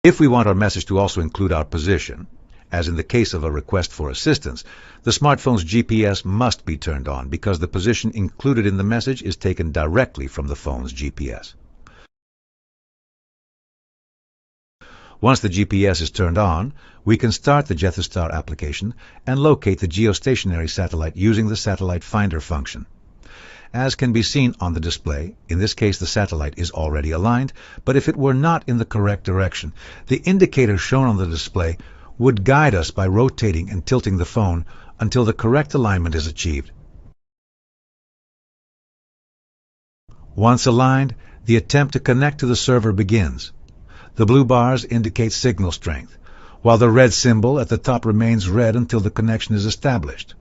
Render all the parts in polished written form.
If we want our message to also include our position, as in the case of a request for assistance, the smartphone's GPS must be turned on because the position included in the message is taken directly from the phone's GPS. Once the GPS is turned on, we can start the Jethestar application and locate the geostationary satellite using the Satellite Finder function. As can be seen on the display, in this case the satellite is already aligned, but if it were not in the correct direction, the indicator shown on the display would guide us by rotating and tilting the phone until the correct alignment is achieved. Once aligned, the attempt to connect to the server begins. The blue bars indicate signal strength, while the red symbol at the top remains red until the connection is established.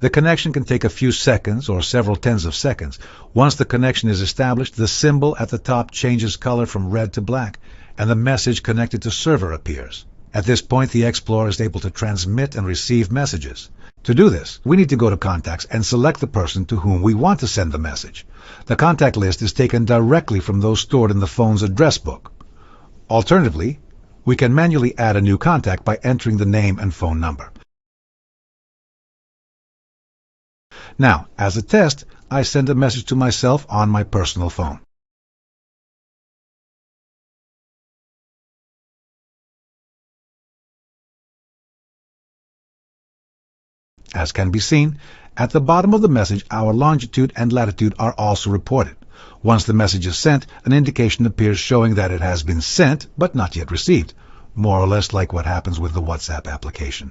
The connection can take a few seconds or several tens of seconds. Once the connection is established, the symbol at the top changes color from red to black, and the message connected to server appears. At this point, the Explorer is able to transmit and receive messages. To do this, we need to go to Contacts and select the person to whom we want to send the message. The contact list is taken directly from those stored in the phone's address book. Alternatively, we can manually add a new contact by entering the name and phone number. Now, as a test, I send a message to myself on my personal phone. As can be seen, at the bottom of the message, our longitude and latitude are also reported. Once the message is sent, an indication appears showing that it has been sent, but not yet received, more or less like what happens with the WhatsApp application.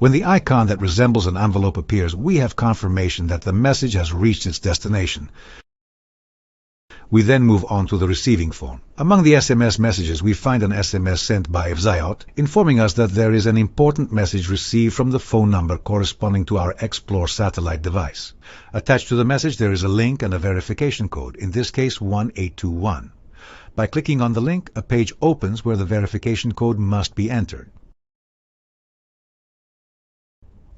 When the icon that resembles an envelope appears, we have confirmation that the message has reached its destination. We then move on to the receiving phone. Among the SMS messages, we find an SMS sent by Vzayot informing us that there is an important message received from the phone number corresponding to our XPLORE satellite device. Attached to the message, there is a link and a verification code, in this case 1821. By clicking on the link, a page opens where the verification code must be entered.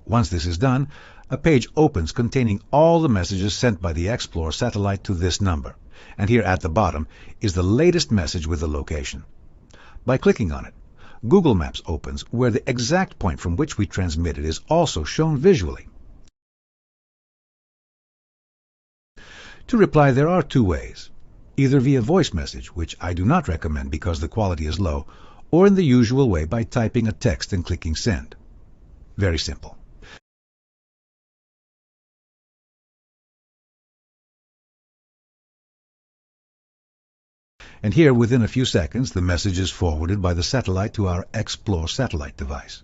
Once this is done, a page opens containing all the messages sent by the XPLORE satellite to this number. And here at the bottom is the latest message with the location. By clicking on it, Google Maps opens where the exact point from which we transmitted is also shown visually. To reply, there are two ways. Either via voice message, which I do not recommend because the quality is low, or in the usual way by typing a text and clicking send. Very simple. And here, within a few seconds, the message is forwarded by the satellite to our XPLORE satellite device.